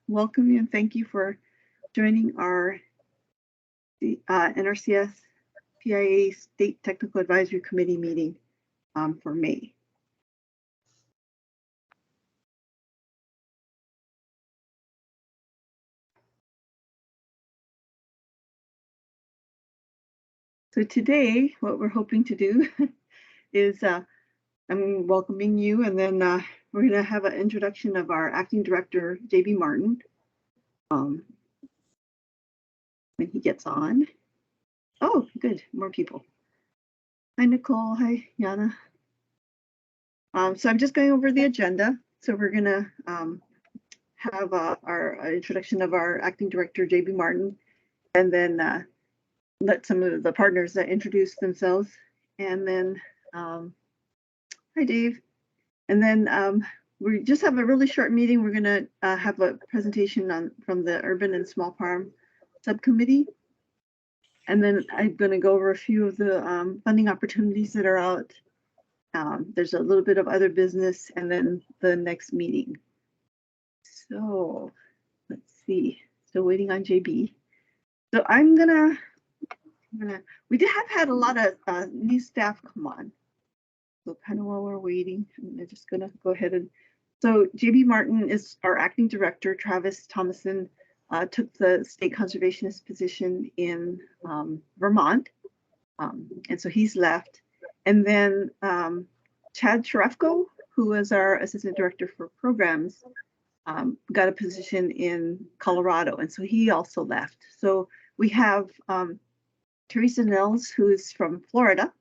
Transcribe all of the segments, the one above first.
welcome you and thank you for joining our NRCS PIA State Technical Advisory Committee meeting for May. So today, what we're hoping to do is I'm welcoming you, and then we're going to have an introduction of our acting director, JB Martin, when he gets on. Oh, good, more people. Hi, Nicole. Hi, Yana. So I'm just going over the agenda. So we're going to have our introduction of our acting director, JB Martin, and then let some of the partners introduce themselves. And then, hi, Dave. And then we just have a really short meeting. We're going to have a presentation from the Urban and Small Farm Subcommittee. And then I'm going to go over a few of the funding opportunities that are out. There's a little bit of other business, and then the next meeting. So let's see. Still waiting on JB. So we have had a lot of new staff come on. So kind of while we're waiting, I'm just gonna go ahead and, so JB Martin is our acting director. Travis Thomason took the state conservationist position in Vermont. And so he's left. And then Chad Sharefko, who was our assistant director for programs, got a position in Colorado. And so he also left. So we have Teresa Nels, who is from Florida,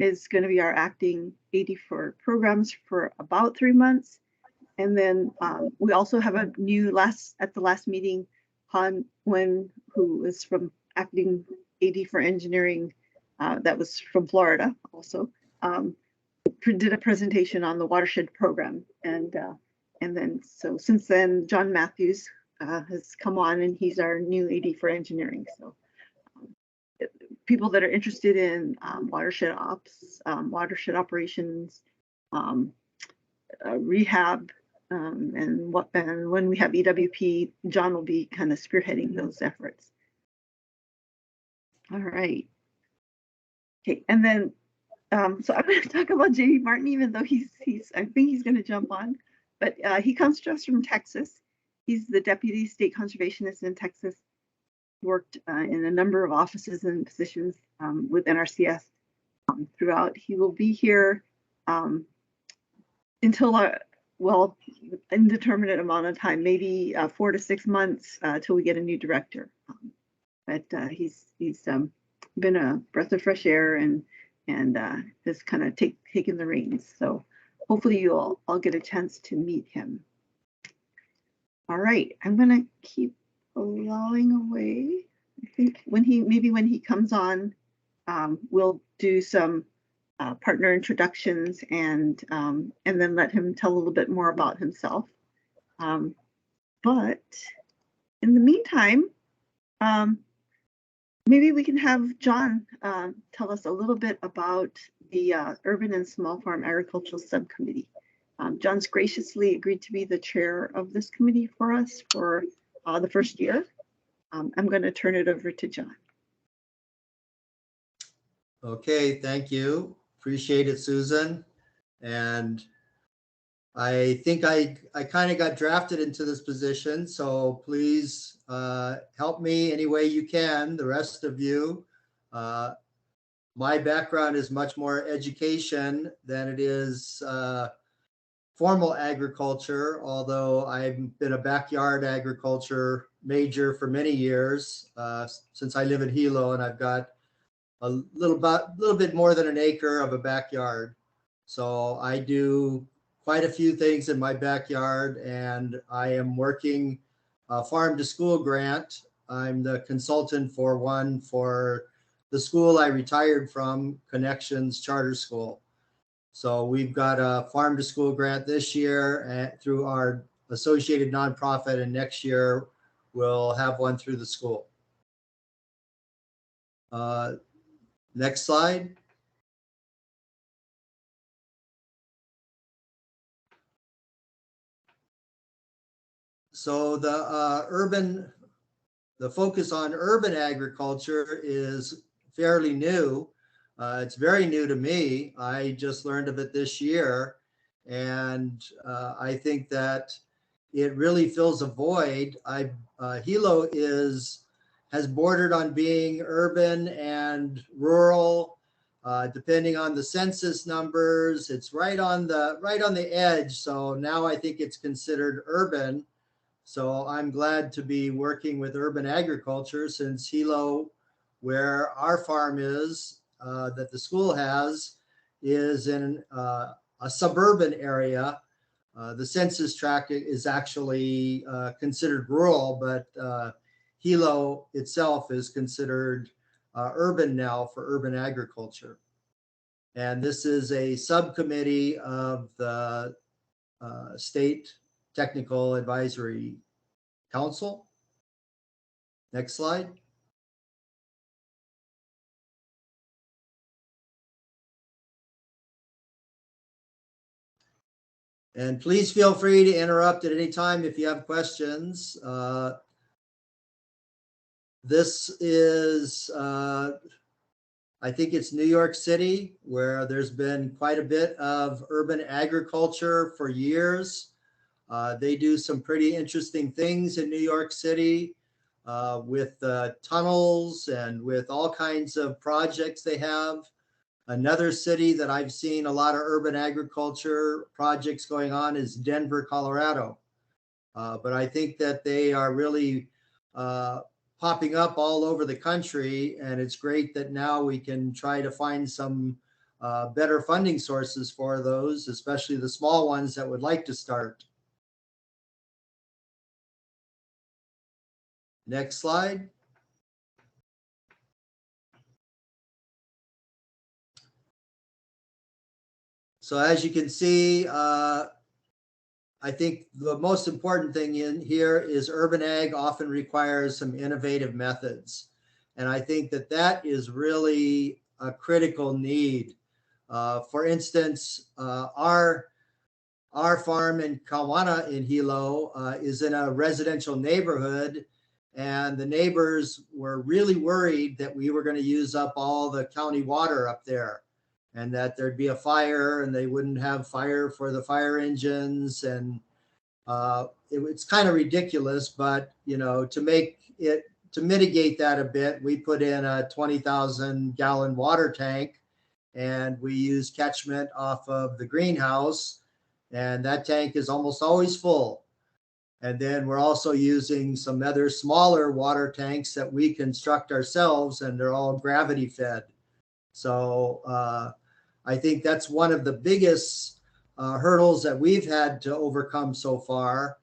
is going to be our acting AD for programs for about 3 months. And then we also have a new at the last meeting, Han Wen, who is from acting AD for engineering, that was from Florida also, did a presentation on the watershed program. And then, so since then, John Matthews has come on, and he's our new AD for engineering. So people that are interested in watershed ops, watershed operations, rehab, and when we have EWP, John will be kind of spearheading those efforts. All right. Okay, and then so I'm going to talk about JB Martin, even though I think he's going to jump on, but he comes to us from Texas. He's the deputy state conservationist in Texas. Worked in a number of offices and positions with NRCS throughout. He will be here until well, indeterminate amount of time, maybe 4 to 6 months till we get a new director. But he's been a breath of fresh air and has kind of taken the reins. So hopefully you all get a chance to meet him. All right, I'm gonna keep allowing away. I think when he comes on, we'll do some partner introductions and then let him tell a little bit more about himself. But in the meantime, maybe we can have John tell us a little bit about the Urban and Small Farm Agricultural Subcommittee. John's graciously agreed to be the chair of this committee for us for the first year. I'm going to turn it over to John. Okay, thank you. Appreciate it, Susan. And I think I kind of got drafted into this position, so please help me any way you can, the rest of you. My background is much more education than it is formal agriculture, although I've been a backyard agriculture major for many years since I live in Hilo, and I've got a little bit more than an acre of a backyard. So I do quite a few things in my backyard, and I am working a farm to school grant. I'm the consultant for one for the school I retired from, Connections Charter School. So we've got a farm to school grant this year through our associated nonprofit, and next year we'll have one through the school. Next slide. So the focus on urban agriculture is fairly new. It's very new to me. I just learned of it this year. And I think that it really fills a void. Hilo has bordered on being urban and rural, depending on the census numbers. It's right on the edge. So now I think it's considered urban. So I'm glad to be working with urban agriculture, since Hilo, where our farm is, that the school has, is in a suburban area. The census tract is actually considered rural, but Hilo itself is considered urban now for urban agriculture. And this is a subcommittee of the State Technical Advisory Council. Next slide. And please feel free to interrupt at any time if you have questions. This is, I think it's New York City, where there's been quite a bit of urban agriculture for years. They do some pretty interesting things in New York City with tunnels and with all kinds of projects they have. Another city that I've seen a lot of urban agriculture projects going on is Denver, Colorado. But I think that they are really popping up all over the country, and it's great that now we can try to find some better funding sources for those, especially the small ones that would like to start. Next slide. So as you can see, I think the most important thing in here is urban ag often requires some innovative methods. And I think that that is really a critical need. For instance, our farm in Kawana in Hilo is in a residential neighborhood, and the neighbors were really worried that we were going to use up all the county water up there, and that there'd be a fire and they wouldn't have fire for the fire engines. And it's kind of ridiculous, but to mitigate that a bit, we put in a 20,000 gallon water tank, and we use catchment off of the greenhouse, and that tank is almost always full. And then we're also using some other smaller water tanks that we construct ourselves, and they're all gravity fed. So I think that's one of the biggest hurdles that we've had to overcome so far.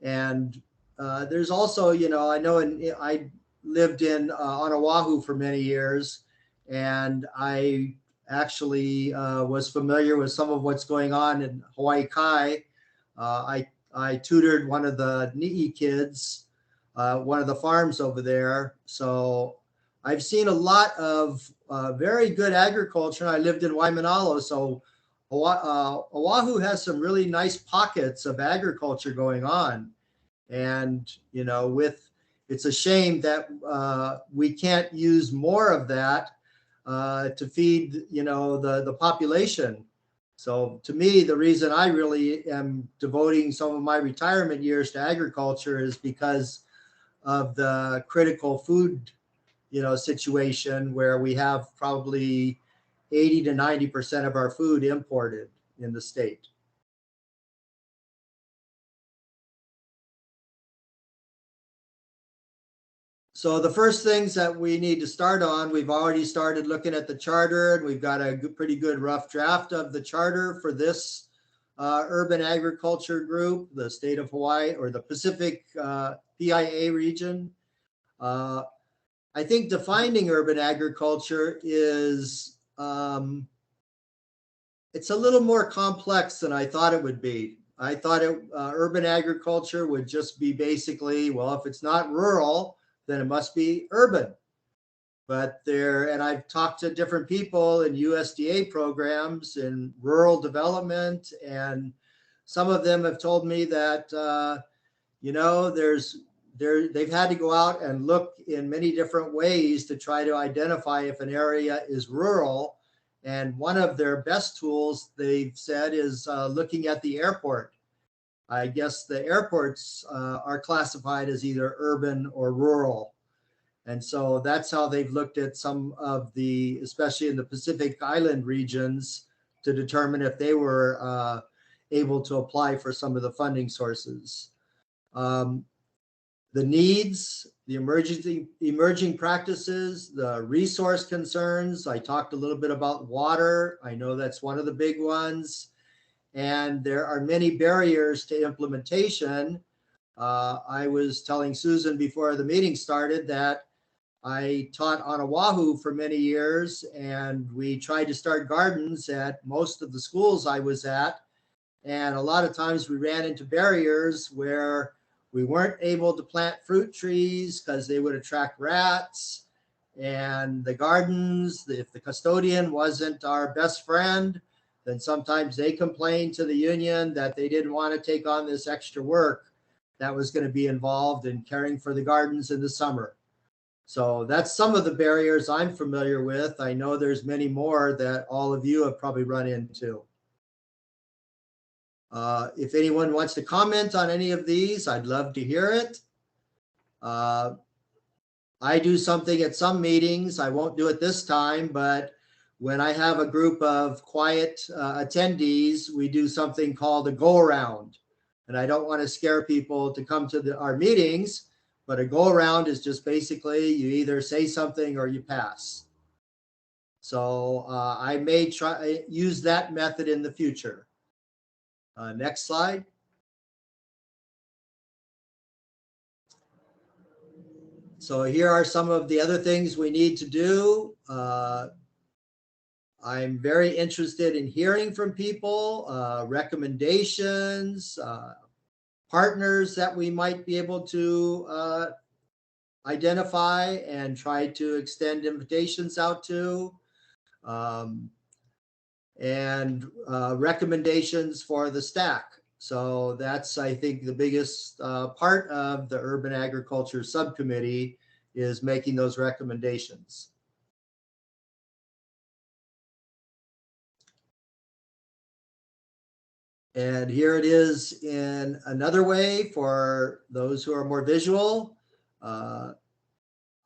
And there's also, I know I lived on Oahu for many years, and I actually was familiar with some of what's going on in Hawaii Kai. I tutored one of the Ni'i kids, one of the farms over there. So I've seen a lot of very good agriculture. I lived in Waimanalo, so Oahu has some really nice pockets of agriculture going on. And, it's a shame that we can't use more of that to feed, the population. So to me, the reason I really am devoting some of my retirement years to agriculture is because of the critical food, situation where we have probably 80 to 90% of our food imported in the state. So the first things that we need to start on, we've already started looking at the charter, and we've got a pretty good rough draft of the charter for this urban agriculture group, the state of Hawaii, or the Pacific PIA region. I think defining urban agriculture is, it's a little more complex than I thought it would be. I thought urban agriculture would just be basically, well, if it's not rural, then it must be urban. But and I've talked to different people in USDA programs in rural development, and some of them have told me that you know, they've had to go out and look in many different ways to try to identify if an area is rural. And one of their best tools, they've said, is looking at the airport. I guess the airports are classified as either urban or rural. And so that's how they've looked at some of the, especially in the Pacific Island regions, to determine if they were able to apply for some of the funding sources. The needs, the emerging practices, the resource concerns. I talked a little bit about water. I know that's one of the big ones. And there are many barriers to implementation. I was telling Susan before the meeting started that I taught on Oahu for many years, and we tried to start gardens at most of the schools I was at. And a lot of times we ran into barriers where we weren't able to plant fruit trees because they would attract rats. And the gardens, if the custodian wasn't our best friend, then sometimes they complained to the union that they didn't want to take on this extra work that was going to be involved in caring for the gardens in the summer. So that's some of the barriers I'm familiar with. I know there's many more that all of you have probably run into. If anyone wants to comment on any of these, I'd love to hear it. I do something at some meetings. I won't do it this time, but when I have a group of quiet attendees, we do something called a go-around. And I don't want to scare people to come to our meetings, but a go-around is just basically you either say something or you pass. So I may use that method in the future. Next slide. So here are some of the other things we need to do. I'm very interested in hearing from people, recommendations, partners that we might be able to identify and try to extend invitations out to, and recommendations for the STAC. So that's, I think, the biggest part of the Urban Agriculture Subcommittee is making those recommendations. And here it is in another way for those who are more visual. I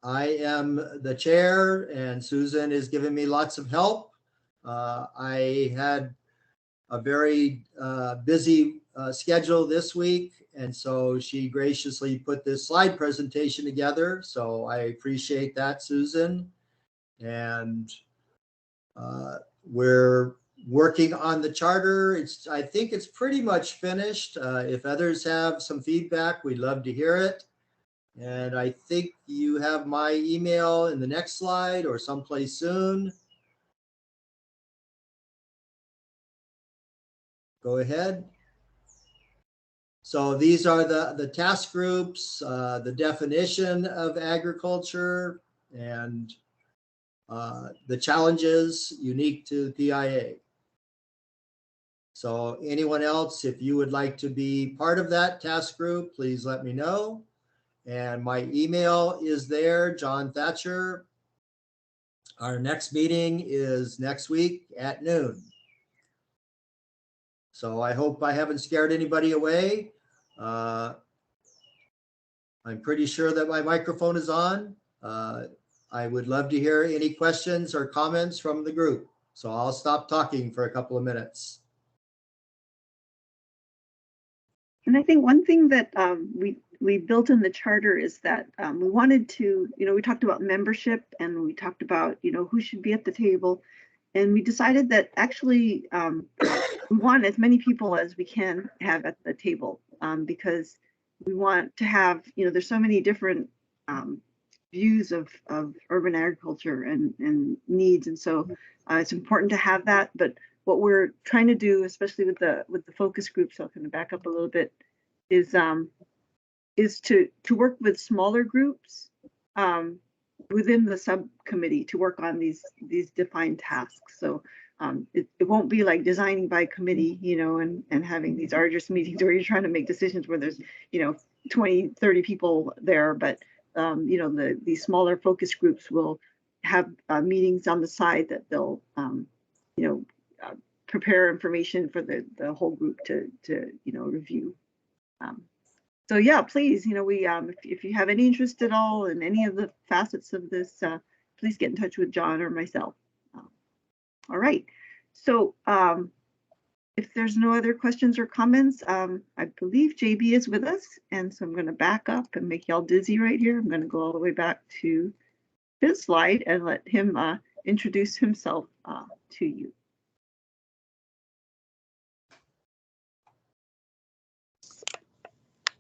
am the chair and Susan is giving me lots of help. I had a very busy schedule this week, and so she graciously put this slide presentation together. So I appreciate that, Susan. And we're working on the charter. I think it's pretty much finished. If others have some feedback, we'd love to hear it. And I think you have my email in the next slide or someplace soon. Go ahead. So these are the task groups, the definition of agriculture, and the challenges unique to the PIA. So anyone else, if you would like to be part of that task group, please let me know. And my email is there, John Thatcher. Our next meeting is next week at noon. So I hope I haven't scared anybody away. I'm pretty sure that my microphone is on. I would love to hear any questions or comments from the group. So I'll stop talking for a couple of minutes. And I think one thing that we built in the charter is that we wanted to, we talked about membership and we talked about, who should be at the table. And we decided that actually we want as many people as we can have at the table because we want to have, there's so many different views of urban agriculture and needs. And so it's important to have that. But what we're trying to do, especially with the focus group, so I'm going to back up a little bit, is to work with smaller groups within the subcommittee to work on these defined tasks. So it won't be like designing by committee, and having these arduous meetings where you're trying to make decisions where there's, 20, 30 people there, but you know, the smaller focus groups will have meetings on the side that they'll you know, prepare information for the whole group to you know, review. So yeah, please, you know, we if you have any interest at all in any of the facets of this, please get in touch with John or myself. All right. So if there's no other questions or comments, I believe JB is with us. And so I'm going to back up and make y'all dizzy right here. I'm going to go all the way back to his slide and let him introduce himself to you.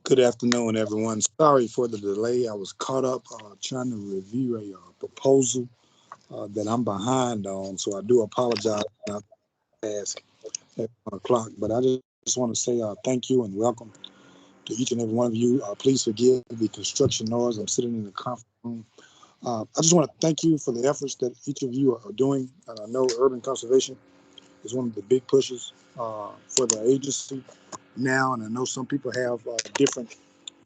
Good afternoon, everyone. Sorry for the delay. I was caught up trying to review a proposal that I'm behind on, so I do apologize for not ask at 1 o'clock. But I just want to say thank you and welcome to each and every one of you. Please forgive the construction noise. I'm sitting in the conference room. I just want to thank you for the efforts that each of you are doing. And I know urban conservation is one of the big pushes for the agency now, and I know some people have different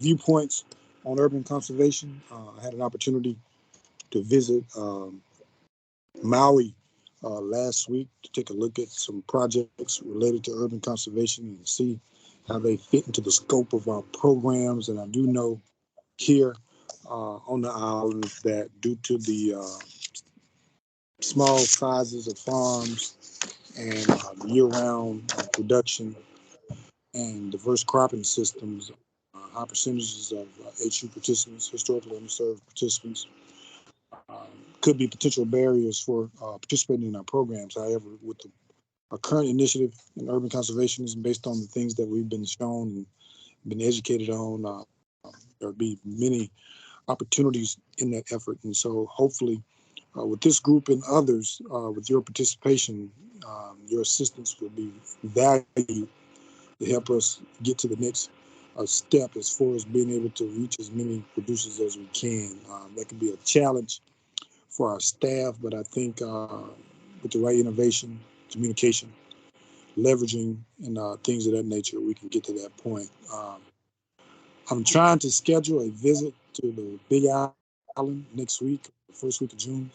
viewpoints on urban conservation. I had an opportunity to visit Maui last week to take a look at some projects related to urban conservation and see how they fit into the scope of our programs. And I do know here on the island that due to the small sizes of farms and year-round production and diverse cropping systems, high percentages of HU participants, historically underserved participants, could be potential barriers for participating in our programs. However, with our current initiative in urban conservation is based on the things that we've been shown and been educated on. There'll be many opportunities in that effort. And so hopefully with this group and others, with your participation, your assistance will be valued to help us get to the next step as far as being able to reach as many producers as we can. That can be a challenge for our staff, but I think with the right innovation, communication, leveraging, and things of that nature, we can get to that point. I'm trying to schedule a visit to the Big Island next week, the first week of June,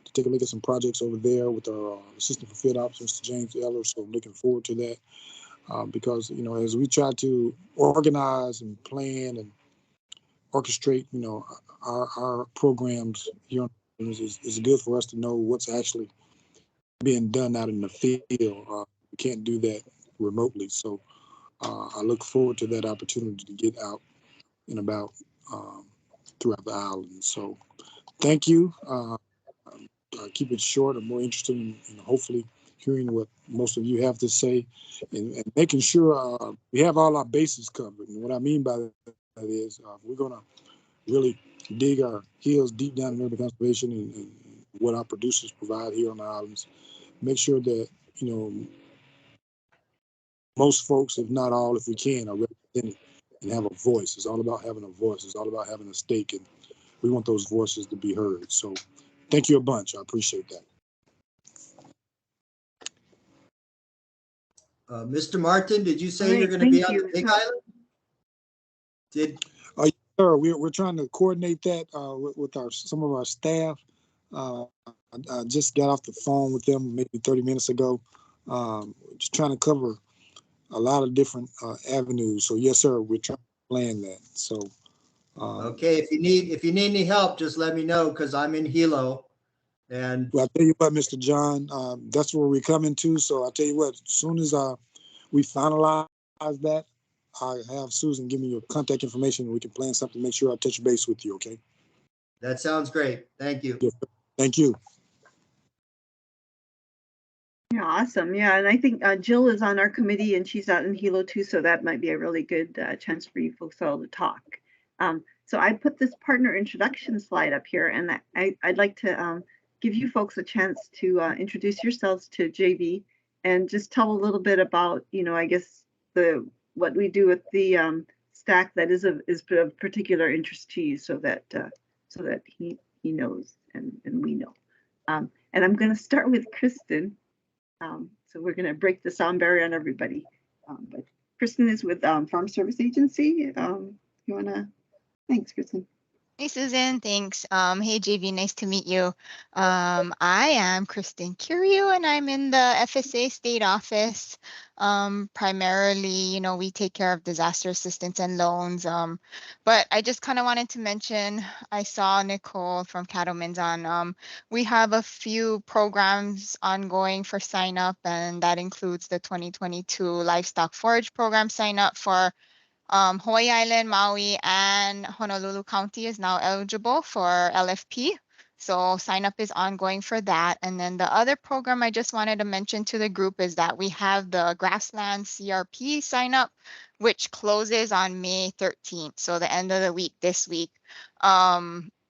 to take a look at some projects over there with our Assistant for Field Ops, Mr. James Eller. So I'm looking forward to that. Because, you know, as we try to organize and plan and orchestrate, you know, our programs here on is good for us to know what's actually being done out in the field. We can't do that remotely. So I look forward to that opportunity to get out and about throughout the island. So thank you. Keep it short. I'm more interested in hopefully hearing what most of you have to say and making sure we have all our bases covered. And what I mean by that is we're going to really dig our heels deep down in urban conservation and what our producers provide here on the islands. Make sure that, you know, most folks, if not all, if we can, are represented and have a voice. It's all about having a voice. It's all about having a stake, and we want those voices to be heard. So thank you a bunch. I appreciate that. Mr. Martin, did you say you're going to be on the Big Island? Sir, we're trying to coordinate that with some of our staff. I just got off the phone with them maybe 30 minutes ago. Just trying to cover a lot of different avenues. So yes, sir, we're trying to plan that. So okay, if you need any help, just let me know because I'm in Hilo. And well, I'll tell you what, Mr. John, that's where we're coming to. So I'll tell you what, as soon as we finalize that, I'll have Susan give me your contact information and we can plan something, make sure I touch base with you, okay? That sounds great. Thank you. Yes, thank you. Yeah, awesome. Yeah, and I think Jill is on our committee and she's out in Hilo too, so that might be a really good chance for you folks all to talk. So I put this partner introduction slide up here, and I'd like to give you folks a chance to introduce yourselves to JV and just tell a little bit about, you know, I guess what we do with the STAC that is of particular interest to you, so that he knows and we know. And I'm going to start with Kristen. So we're going to break the sound barrier on everybody. But Kristen is with Farm Service Agency. You wanna? Thanks, Kristen. Hey, Susan. Thanks. Hey, JV. Nice to meet you. I am Kristen Curio, and I'm in the FSA state office. Primarily, we take care of disaster assistance and loans. But I just kind of wanted to mention, I saw Nicole from Cattlemen's on. We have a few programs ongoing for sign up, and that includes the 2022 Livestock Forage Program sign up for Hawaii Island, Maui, and Honolulu County is now eligible for LFP. So sign up is ongoing for that. And then the other program I just wanted to mention to the group is that we have the Grassland CRP sign up, which closes on May 13th. So the end of the week this week.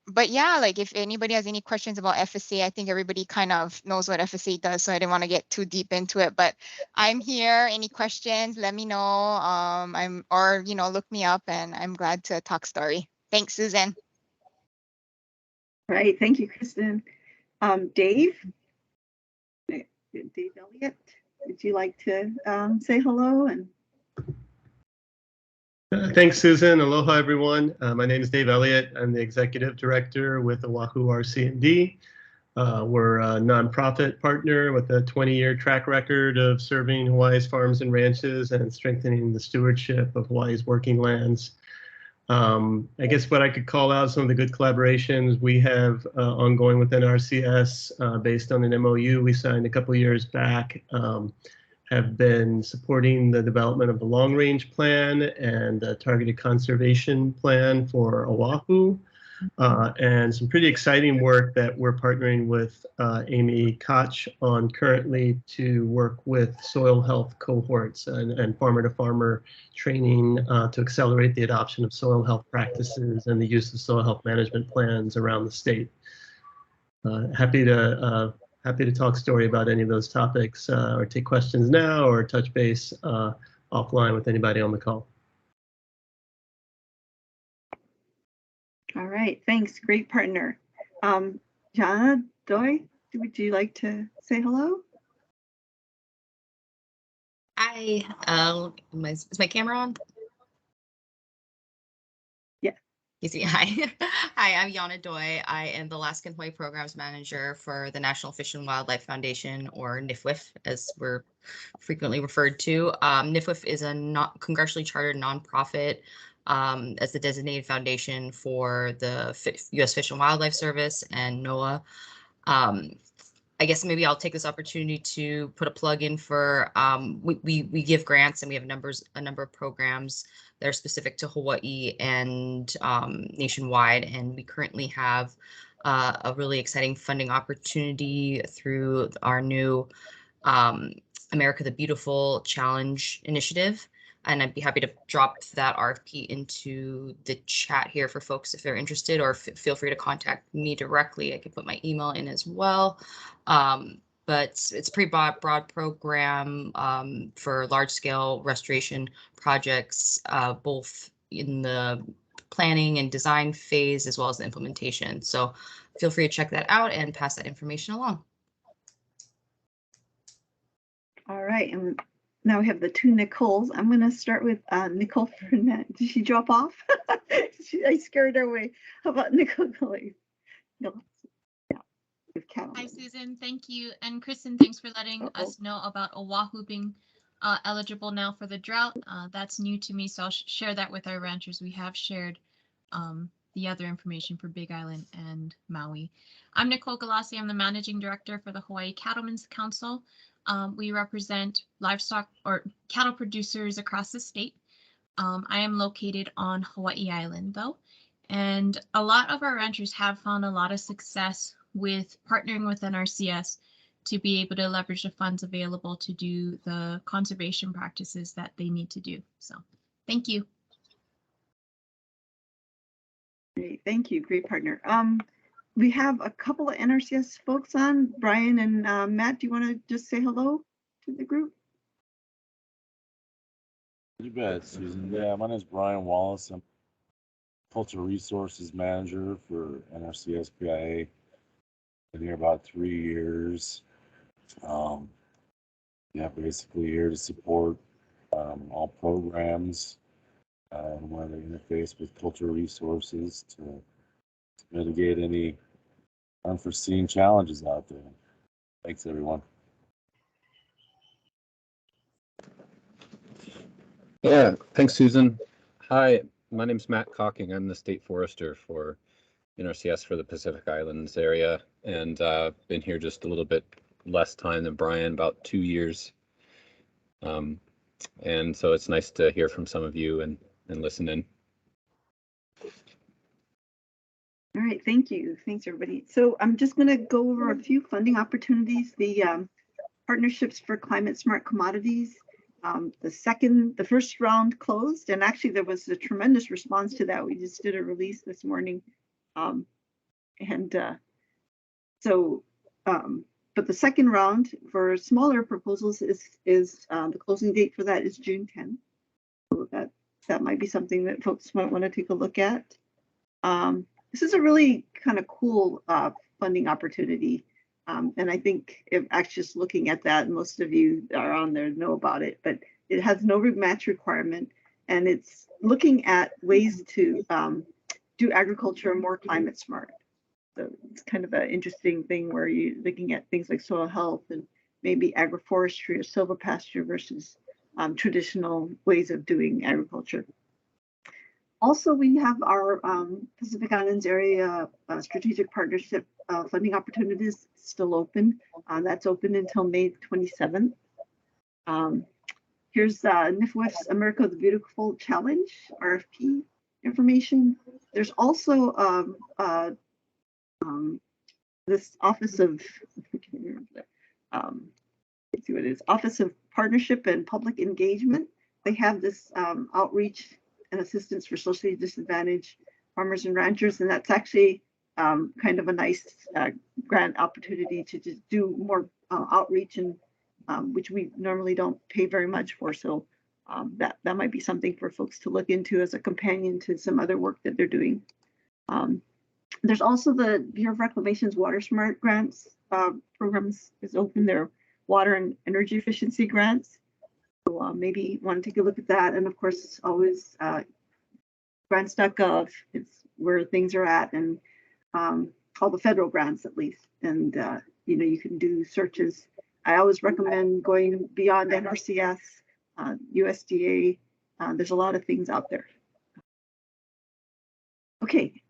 But yeah, like if anybody has any questions about FSA, I think everybody kind of knows what FSA does, so I didn't want to get too deep into it. But I'm here. Any questions? Let me know. Or look me up, and I'm glad to talk story. Thanks, Susan. Right. Thank you, Kristen. Dave. Dave Elliott. Would you like to say hello? And thanks, Susan. Aloha, everyone. My name is Dave Elliott. I'm the Executive Director with Oahu RC&D. We're a nonprofit partner with a 20-year track record of serving Hawaii's farms and ranches and strengthening the stewardship of Hawaii's working lands. I guess what I could call out some of the good collaborations we have ongoing within RCS based on an MOU we signed a couple years back. Have been supporting the development of the long-range plan and the targeted conservation plan for Oahu, and some pretty exciting work that we're partnering with Amy Koch on currently to work with soil health cohorts and farmer-to-farmer training to accelerate the adoption of soil health practices and the use of soil health management plans around the state. Happy to talk story about any of those topics or take questions now or touch base offline with anybody on the call. all right, thanks. Great partner. Jana Doi, would you like to say hello? Hi, is my camera on? Yeah. You see, hi. Hi, I'm Yana Doi. I am the Alaskan Hawaii Programs Manager for the National Fish and Wildlife Foundation, or NFWF, as we're frequently referred to. NFWF is a congressionally chartered nonprofit as the designated foundation for the U.S. Fish and Wildlife Service and NOAA. I guess maybe I'll take this opportunity to put a plug in for we give grants, and we have a number of programs that are specific to Hawaii and nationwide, and we currently have a really exciting funding opportunity through our new America the Beautiful Challenge initiative. And I'd be happy to drop that RFP into the chat here for folks if they're interested, or feel free to contact me directly. I can put my email in as well. But it's a pretty broad program for large scale restoration projects, both in the planning and design phase as well as the implementation. So feel free to check that out and pass that information along. All right, and now we have the two Nicoles. I'm going to start with Nicole Burnett. Did she drop off? I scared her away. How about Nicole? No. Yeah. Hi, Susan. Thank you. And Kristen, thanks for letting us know about Oahu being eligible now for the drought. That's new to me, so I'll share that with our ranchers. We have shared the other information for Big Island and Maui. I'm Nicole Galassi. I'm the Managing Director for the Hawaii Cattlemen's Council. We represent livestock or cattle producers across the state. I am located on Hawaii Island, though, and a lot of our ranchers have found a lot of success with partnering with NRCS to be able to leverage the funds available to do the conservation practices that they need to do. So thank you. Great, thank you. Great partner. We have a couple of NRCS folks on. Brian and Matt, do you want to just say hello to the group? You bet, Susan. Yeah, my name is Brian Wallace. I'm Cultural Resources Manager for NRCS PIA. Been here about 3 years. Yeah, basically here to support all programs and where they interface with cultural resources to mitigate any unforeseen challenges out there. Thanks, everyone. Yeah, thanks, Susan. Hi, my name's Matt Cocking. I'm the state forester for NRCS for the Pacific Islands area, and been here just a little bit less time than Brian, about 2 years. And so it's nice to hear from some of you and listen in. All right, thank you. Thanks, everybody. So I'm just going to go over a few funding opportunities. The partnerships for climate smart commodities. The first round closed, and actually there was a tremendous response to that. We just did a release this morning. But the second round for smaller proposals is the closing date for that is June 10th. So that might be something that folks might want to take a look at. This is a really kind of cool funding opportunity. And I think if actually just looking at that, most of you are on there know about it, but it has no match requirement. And it's looking at ways to do agriculture more climate smart. So it's kind of an interesting thing where you're looking at things like soil health and maybe agroforestry or silvopasture versus traditional ways of doing agriculture. Also, we have our Pacific Islands area strategic partnership funding opportunities still open. That's open until May 27th. Here's NIFWIF's America the Beautiful Challenge, RFP information. There's also this Office of, let's see what it is, Office of Partnership and Public Engagement. They have this outreach and assistance for socially disadvantaged farmers and ranchers, and that's actually kind of a nice grant opportunity to just do more outreach, and which we normally don't pay very much for. So that might be something for folks to look into as a companion to some other work that they're doing. There's also the Bureau of Reclamation's Water Smart Grants programs is open. Their water and energy efficiency grants. So maybe you want to take a look at that. And of course, always grants.gov is where things are at, and all the federal grants at least. And you can do searches. I always recommend going beyond NRCS, USDA. There's a lot of things out there. Okay.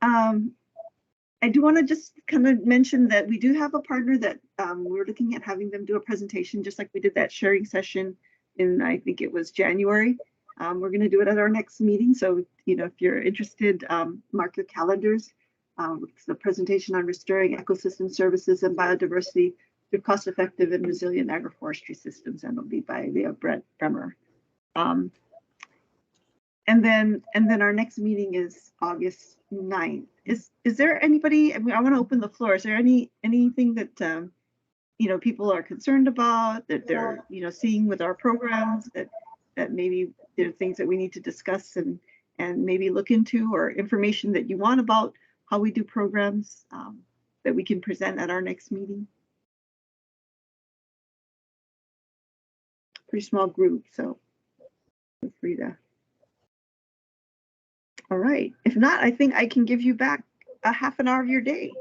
I do want to just kind of mention that we do have a partner that we're looking at having them do a presentation, just like we did that sharing session in, I think it was January. We're going to do it at our next meeting. So, if you're interested, mark your calendars. It's the presentation on restoring ecosystem services and biodiversity through cost-effective and resilient agroforestry systems, and it'll be by Brett Bremer. And then our next meeting is August 9th. Is there anybody? I mean, I want to open the floor. Is there anything that people are concerned about, that they're seeing with our programs, that maybe there are things that we need to discuss and maybe look into, or information that you want about how we do programs that we can present at our next meeting? Pretty small group, so feel free to. All right. If not, I think I can give you back a half an hour of your day.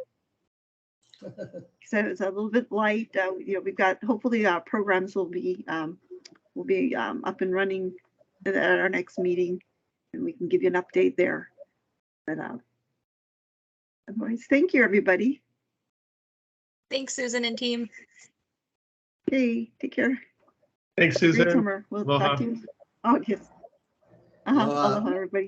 So it's a little bit light. We've got, hopefully our programs will be up and running at our next meeting, and we can give you an update there. But otherwise, thank you, everybody. Thanks, Susan and team. Okay, take care. Thanks, Great Susan. summer. We'll Aloha. talk to you. Oh, yes. Aloha, everybody.